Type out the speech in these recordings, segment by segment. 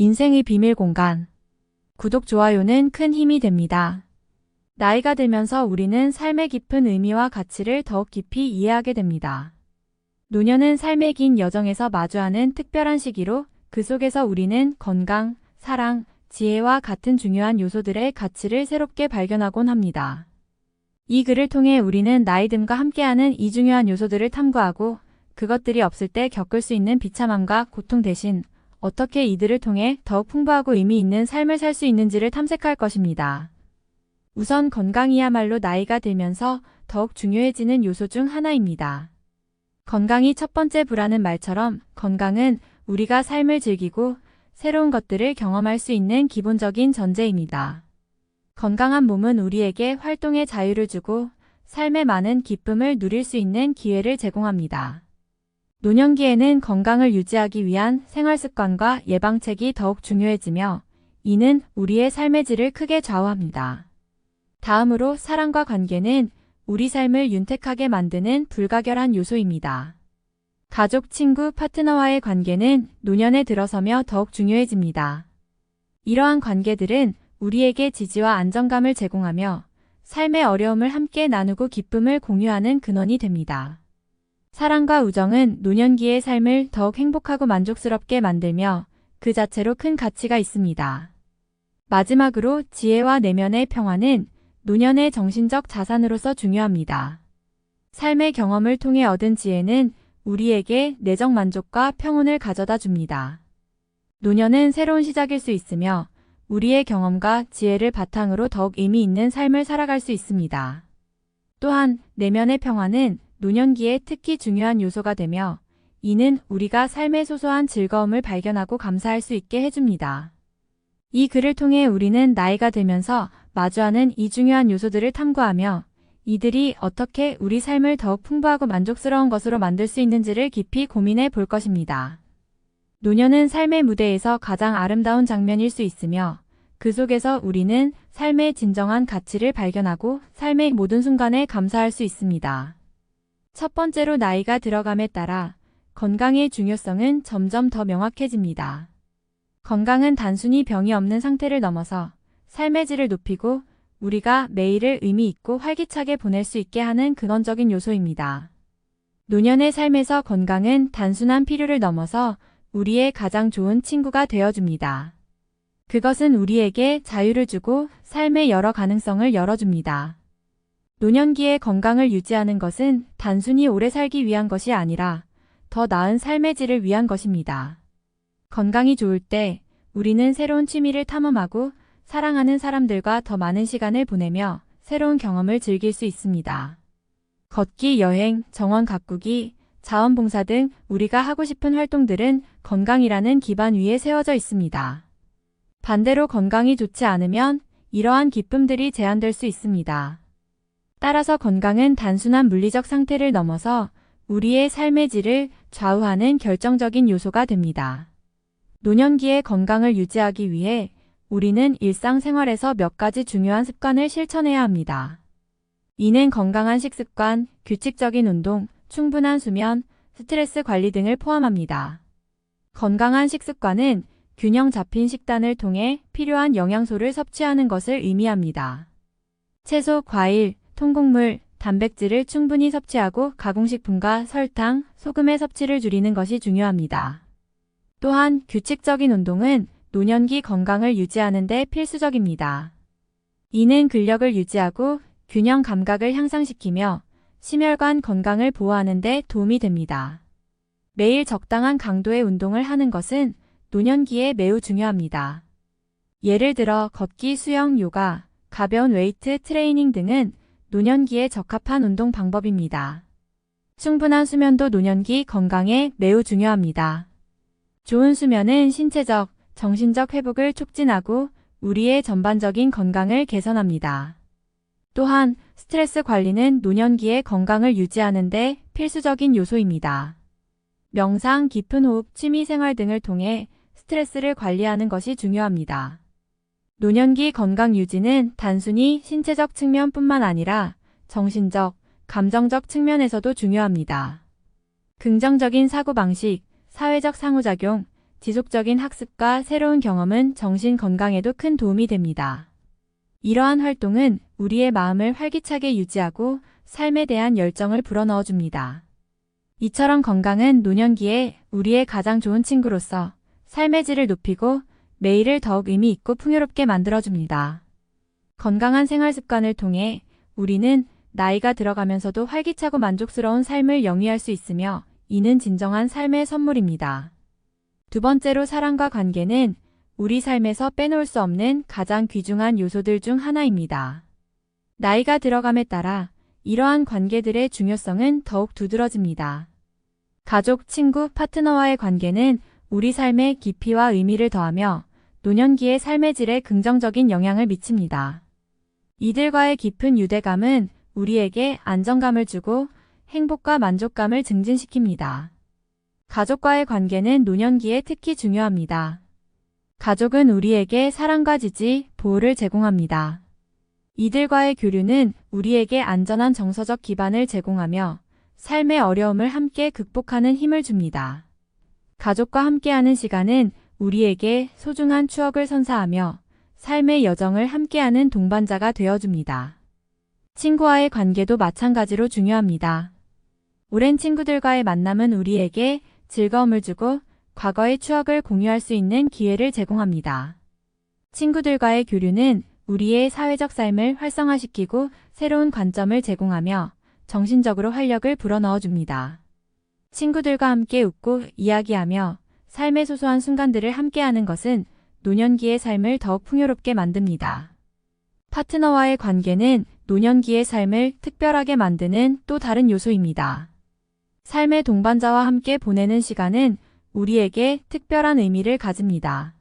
인생의 비밀 공간. 구독, 좋아요는 큰 힘이 됩니다. 나이가 들면서 우리는 삶의 깊은 의미와 가치를 더욱 깊이 이해하게 됩니다. 노년은 삶의 긴 여정에서 마주하는 특별한 시기로 그 속에서 우리는 건강, 사랑, 지혜와 같은 중요한 요소들의 가치를 새롭게 발견하곤 합니다. 이 글을 통해 우리는 나이듦과 함께하는 이 중요한 요소들을 탐구하고 그것들이 없을 때 겪을 수 있는 비참함과 고통 대신 어떻게 이들을 통해 더욱 풍부하고 의미 있는 삶을 살 수 있는지를 탐색할 것입니다. 우선 건강이야말로 나이가 들면서 더욱 중요해지는 요소 중 하나입니다. 건강이 첫 번째 부라는 말처럼 건강은 우리가 삶을 즐기고 새로운 것들을 경험할 수 있는 기본적인 전제입니다. 건강한 몸은 우리에게 활동의 자유를 주고 삶의 많은 기쁨을 누릴 수 있는 기회를 제공합니다. 노년기에는 건강을 유지하기 위한 생활습관과 예방책이 더욱 중요해지며 이는 우리의 삶의 질을 크게 좌우합니다. 다음으로 사랑과 관계는 우리 삶을 윤택하게 만드는 불가결한 요소입니다. 가족, 친구, 파트너와의 관계는 노년에 들어서며 더욱 중요해집니다. 이러한 관계들은 우리에게 지지와 안정감을 제공하며 삶의 어려움을 함께 나누고 기쁨을 공유하는 근원이 됩니다. 사랑과 우정은 노년기의 삶을 더욱 행복하고 만족스럽게 만들며 그 자체로 큰 가치가 있습니다. 마지막으로 지혜와 내면의 평화는 노년의 정신적 자산으로서 중요합니다. 삶의 경험을 통해 얻은 지혜는 우리에게 내적 만족과 평온을 가져다 줍니다. 노년은 새로운 시작일 수 있으며 우리의 경험과 지혜를 바탕으로 더욱 의미 있는 삶을 살아갈 수 있습니다. 또한 내면의 평화는 노년기에 특히 중요한 요소가 되며 이는 우리가 삶의 소소한 즐거움을 발견하고 감사할 수 있게 해줍니다. 이 글을 통해 우리는 나이가 들면서 마주하는 이 중요한 요소들을 탐구하며 이들이 어떻게 우리 삶을 더욱 풍부하고 만족스러운 것으로 만들 수 있는지를 깊이 고민해 볼 것입니다. 노년은 삶의 무대에서 가장 아름다운 장면일 수 있으며 그 속에서 우리는 삶의 진정한 가치를 발견하고 삶의 모든 순간에 감사할 수 있습니다. 첫 번째로 나이가 들어감에 따라 건강의 중요성은 점점 더 명확해집니다. 건강은 단순히 병이 없는 상태를 넘어서 삶의 질을 높이고 우리가 매일을 의미 있고 활기차게 보낼 수 있게 하는 근원적인 요소입니다. 노년의 삶에서 건강은 단순한 필요를 넘어서 우리의 가장 좋은 친구가 되어줍니다. 그것은 우리에게 자유를 주고 삶의 여러 가능성을 열어줍니다. 노년기에 건강을 유지하는 것은 단순히 오래 살기 위한 것이 아니라 더 나은 삶의 질을 위한 것입니다. 건강이 좋을 때 우리는 새로운 취미를 탐험하고 사랑하는 사람들과 더 많은 시간을 보내며 새로운 경험을 즐길 수 있습니다. 걷기, 여행, 정원 가꾸기, 자원봉사 등 우리가 하고 싶은 활동들은 건강이라는 기반 위에 세워져 있습니다. 반대로 건강이 좋지 않으면 이러한 기쁨들이 제한될 수 있습니다. 따라서 건강은 단순한 물리적 상태를 넘어서 우리의 삶의 질을 좌우하는 결정적인 요소가 됩니다. 노년기에 건강을 유지하기 위해 우리는 일상생활에서 몇 가지 중요한 습관을 실천해야 합니다. 이는 건강한 식습관, 규칙적인 운동, 충분한 수면, 스트레스 관리 등을 포함합니다. 건강한 식습관은 균형 잡힌 식단을 통해 필요한 영양소를 섭취하는 것을 의미합니다. 채소, 과일, 통곡물, 단백질을 충분히 섭취하고 가공식품과 설탕, 소금의 섭취를 줄이는 것이 중요합니다. 또한 규칙적인 운동은 노년기 건강을 유지하는 데 필수적입니다. 이는 근력을 유지하고 균형 감각을 향상시키며 심혈관 건강을 보호하는 데 도움이 됩니다. 매일 적당한 강도의 운동을 하는 것은 노년기에 매우 중요합니다. 예를 들어 걷기, 수영, 요가, 가벼운 웨이트 트레이닝 등은 노년기에 적합한 운동 방법입니다. 충분한 수면도 노년기 건강에 매우 중요합니다. 좋은 수면은 신체적, 정신적 회복을 촉진하고 우리의 전반적인 건강을 개선합니다. 또한 스트레스 관리는 노년기에 건강을 유지하는 데 필수적인 요소입니다. 명상, 깊은 호흡, 취미생활 등을 통해 스트레스를 관리하는 것이 중요합니다. 노년기 건강 유지는 단순히 신체적 측면뿐만 아니라 정신적, 감정적 측면에서도 중요합니다. 긍정적인 사고방식, 사회적 상호작용, 지속적인 학습과 새로운 경험은 정신 건강에도 큰 도움이 됩니다. 이러한 활동은 우리의 마음을 활기차게 유지하고 삶에 대한 열정을 불어넣어 줍니다. 이처럼 건강은 노년기에 우리의 가장 좋은 친구로서 삶의 질을 높이고 매일을 더욱 의미 있고 풍요롭게 만들어줍니다. 건강한 생활 습관을 통해 우리는 나이가 들어가면서도 활기차고 만족스러운 삶을 영위할 수 있으며 이는 진정한 삶의 선물입니다. 두 번째로 사랑과 관계는 우리 삶에서 빼놓을 수 없는 가장 귀중한 요소들 중 하나입니다. 나이가 들어감에 따라 이러한 관계들의 중요성은 더욱 두드러집니다. 가족, 친구, 파트너와의 관계는 우리 삶의 깊이와 의미를 더하며 노년기의 삶의 질에 긍정적인 영향을 미칩니다. 이들과의 깊은 유대감은 우리에게 안정감을 주고 행복과 만족감을 증진시킵니다. 가족과의 관계는 노년기에 특히 중요합니다. 가족은 우리에게 사랑과 지지, 보호를 제공합니다. 이들과의 교류는 우리에게 안전한 정서적 기반을 제공하며 삶의 어려움을 함께 극복하는 힘을 줍니다. 가족과 함께하는 시간은 우리에게 소중한 추억을 선사하며 삶의 여정을 함께하는 동반자가 되어줍니다. 친구와의 관계도 마찬가지로 중요합니다. 오랜 친구들과의 만남은 우리에게 즐거움을 주고 과거의 추억을 공유할 수 있는 기회를 제공합니다. 친구들과의 교류는 우리의 사회적 삶을 활성화시키고 새로운 관점을 제공하며 정신적으로 활력을 불어넣어 줍니다. 친구들과 함께 웃고 이야기하며 삶의 소소한 순간들을 함께하는 것은 노년기의 삶을 더욱 풍요롭게 만듭니다. 파트너와의 관계는 노년기의 삶을 특별하게 만드는 또 다른 요소입니다. 삶의 동반자와 함께 보내는 시간은 우리에게 특별한 의미를 가집니다.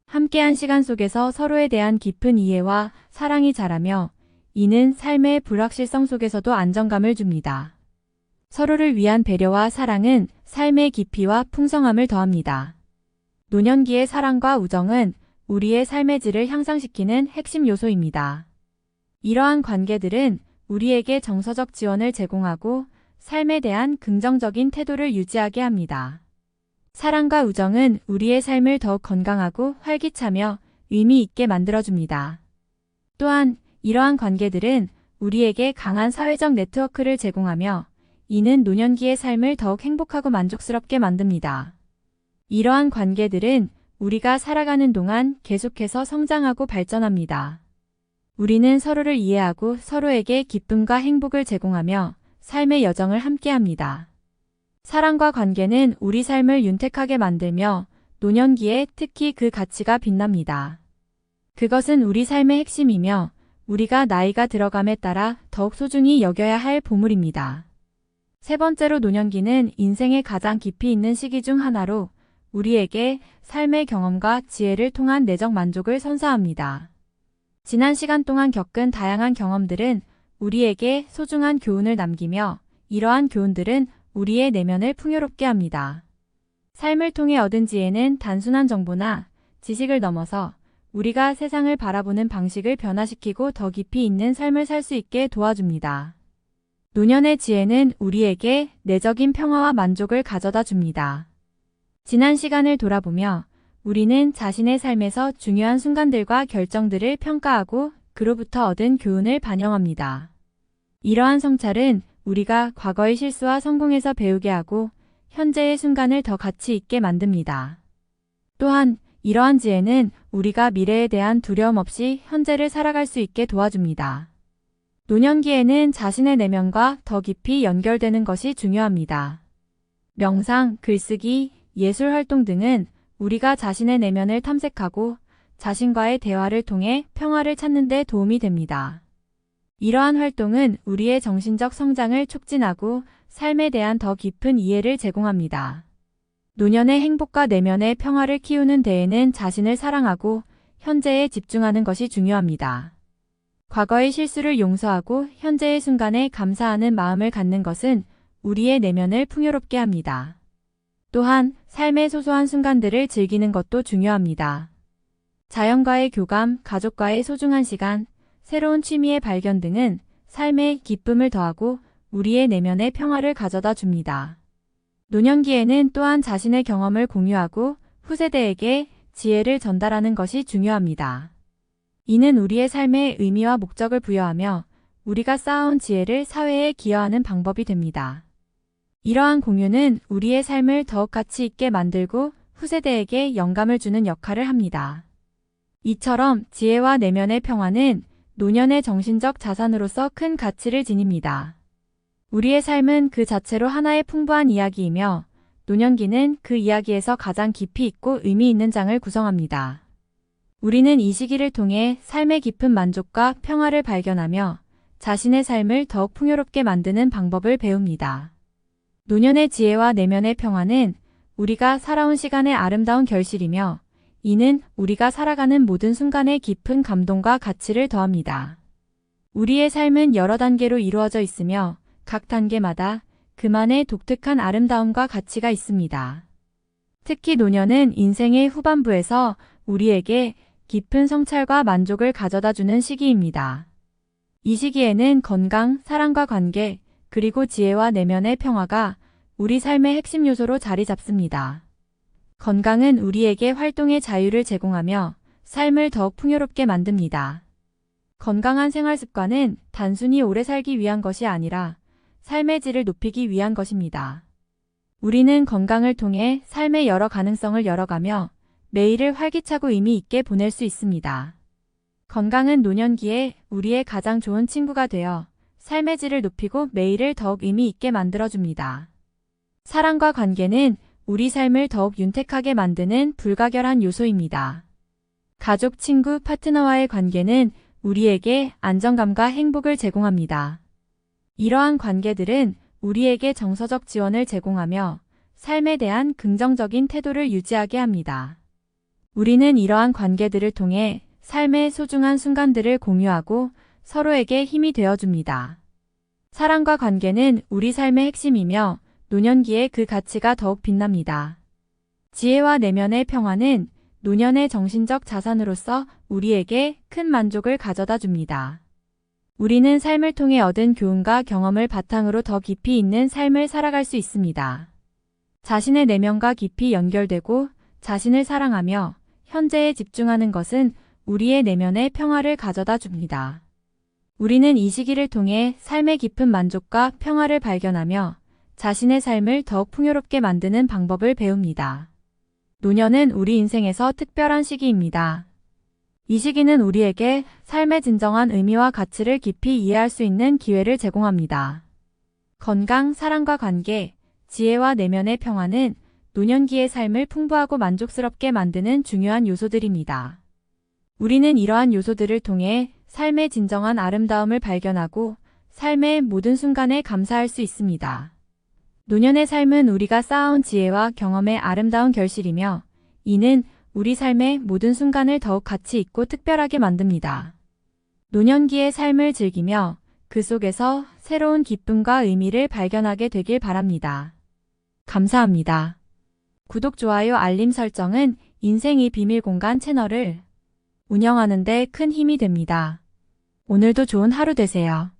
함께한 시간 속에서 서로에 대한 깊은 이해와 사랑이 자라며 이는 삶의 불확실성 속에서도 안정감을 줍니다. 서로를 위한 배려와 사랑은 삶의 깊이와 풍성함을 더합니다. 노년기의 사랑과 우정은 우리의 삶의 질을 향상시키는 핵심 요소입니다. 이러한 관계들은 우리에게 정서적 지원을 제공하고 삶에 대한 긍정적인 태도를 유지하게 합니다. 사랑과 우정은 우리의 삶을 더욱 건강하고 활기차며 의미 있게 만들어줍니다. 또한 이러한 관계들은 우리에게 강한 사회적 네트워크를 제공하며 이는 노년기의 삶을 더욱 행복하고 만족스럽게 만듭니다. 이러한 관계들은 우리가 살아가는 동안 계속해서 성장하고 발전합니다. 우리는 서로를 이해하고 서로에게 기쁨과 행복을 제공하며 삶의 여정을 함께합니다. 사랑과 관계는 우리 삶을 윤택하게 만들며 노년기에 특히 그 가치가 빛납니다. 그것은 우리 삶의 핵심이며 우리가 나이가 들어감에 따라 더욱 소중히 여겨야 할 보물입니다. 세 번째로 노년기는 인생의 가장 깊이 있는 시기 중 하나로 우리에게 삶의 경험과 지혜를 통한 내적 만족을 선사합니다. 지난 시간 동안 겪은 다양한 경험들은 우리에게 소중한 교훈을 남기며 이러한 교훈들은 우리의 내면을 풍요롭게 합니다. 삶을 통해 얻은 지혜는 단순한 정보나 지식을 넘어서 우리가 세상을 바라보는 방식을 변화시키고 더 깊이 있는 삶을 살 수 있게 도와줍니다. 노년의 지혜는 우리에게 내적인 평화와 만족을 가져다 줍니다. 지난 시간을 돌아보며 우리는 자신의 삶에서 중요한 순간들과 결정들을 평가하고 그로부터 얻은 교훈을 반영합니다. 이러한 성찰은 우리가 과거의 실수와 성공에서 배우게 하고 현재의 순간을 더 가치 있게 만듭니다. 또한 이러한 지혜는 우리가 미래에 대한 두려움 없이 현재를 살아갈 수 있게 도와줍니다. 노년기에는 자신의 내면과 더 깊이 연결되는 것이 중요합니다. 명상, 글쓰기, 예술 활동 등은 우리가 자신의 내면을 탐색하고 자신과의 대화를 통해 평화를 찾는 데 도움이 됩니다. 이러한 활동은 우리의 정신적 성장을 촉진하고 삶에 대한 더 깊은 이해를 제공합니다. 노년의 행복과 내면의 평화를 키우는 데에는 자신을 사랑하고 현재에 집중하는 것이 중요합니다. 과거의 실수를 용서하고 현재의 순간에 감사하는 마음을 갖는 것은 우리의 내면을 풍요롭게 합니다. 또한 삶의 소소한 순간들을 즐기는 것도 중요합니다. 자연과의 교감, 가족과의 소중한 시간, 새로운 취미의 발견 등은 삶에 기쁨을 더하고 우리의 내면의 평화를 가져다 줍니다. 노년기에는 또한 자신의 경험을 공유하고 후세대에게 지혜를 전달하는 것이 중요합니다. 이는 우리의 삶에 의미와 목적을 부여하며 우리가 쌓아온 지혜를 사회에 기여하는 방법이 됩니다. 이러한 공유는 우리의 삶을 더욱 가치 있게 만들고 후세대에게 영감을 주는 역할을 합니다. 이처럼 지혜와 내면의 평화는 노년의 정신적 자산으로서 큰 가치를 지닙니다. 우리의 삶은 그 자체로 하나의 풍부한 이야기이며 노년기는 그 이야기에서 가장 깊이 있고 의미 있는 장을 구성합니다. 우리는 이 시기를 통해 삶의 깊은 만족과 평화를 발견하며 자신의 삶을 더욱 풍요롭게 만드는 방법을 배웁니다. 노년의 지혜와 내면의 평화는 우리가 살아온 시간의 아름다운 결실이며 이는 우리가 살아가는 모든 순간에 깊은 감동과 가치를 더합니다. 우리의 삶은 여러 단계로 이루어져 있으며 각 단계마다 그만의 독특한 아름다움과 가치가 있습니다. 특히 노년은 인생의 후반부에서 우리에게 깊은 성찰과 만족을 가져다주는 시기입니다. 이 시기에는 건강, 사랑과 관계, 그리고 지혜와 내면의 평화가 우리 삶의 핵심 요소로 자리 잡습니다. 건강은 우리에게 활동의 자유를 제공하며 삶을 더욱 풍요롭게 만듭니다. 건강한 생활 습관은 단순히 오래 살기 위한 것이 아니라 삶의 질을 높이기 위한 것입니다. 우리는 건강을 통해 삶의 여러 가능성을 열어가며 매일을 활기차고 의미 있게 보낼 수 있습니다. 건강은 노년기에 우리의 가장 좋은 친구가 되어 삶의 질을 높이고 매일을 더욱 의미 있게 만들어줍니다. 사랑과 관계는 우리 삶을 더욱 윤택하게 만드는 불가결한 요소입니다. 가족, 친구, 파트너와의 관계는 우리에게 안정감과 행복을 제공합니다. 이러한 관계들은 우리에게 정서적 지원을 제공하며 삶에 대한 긍정적인 태도를 유지하게 합니다. 우리는 이러한 관계들을 통해 삶의 소중한 순간들을 공유하고 서로에게 힘이 되어줍니다. 사랑과 관계는 우리 삶의 핵심이며 노년기에 그 가치가 더욱 빛납니다. 지혜와 내면의 평화는 노년의 정신적 자산으로서 우리에게 큰 만족을 가져다 줍니다. 우리는 삶을 통해 얻은 교훈과 경험을 바탕으로 더 깊이 있는 삶을 살아갈 수 있습니다. 자신의 내면과 깊이 연결되고 자신을 사랑하며 현재에 집중하는 것은 우리의 내면의 평화를 가져다 줍니다. 우리는 이 시기를 통해 삶의 깊은 만족과 평화를 발견하며 자신의 삶을 더욱 풍요롭게 만드는 방법을 배웁니다. 노년은 우리 인생에서 특별한 시기입니다. 이 시기는 우리에게 삶의 진정한 의미와 가치를 깊이 이해할 수 있는 기회를 제공합니다. 건강, 사랑과 관계, 지혜와 내면의 평화는 노년기의 삶을 풍부하고 만족스럽게 만드는 중요한 요소들입니다. 우리는 이러한 요소들을 통해 삶의 진정한 아름다움을 발견하고 삶의 모든 순간에 감사할 수 있습니다. 노년의 삶은 우리가 쌓아온 지혜와 경험의 아름다운 결실이며 이는 우리 삶의 모든 순간을 더욱 가치 있고 특별하게 만듭니다. 노년기의 삶을 즐기며 그 속에서 새로운 기쁨과 의미를 발견하게 되길 바랍니다. 감사합니다. 구독, 좋아요, 알림 설정은 인생의 비밀 공간 채널을 운영하는 데 큰 힘이 됩니다. 오늘도 좋은 하루 되세요.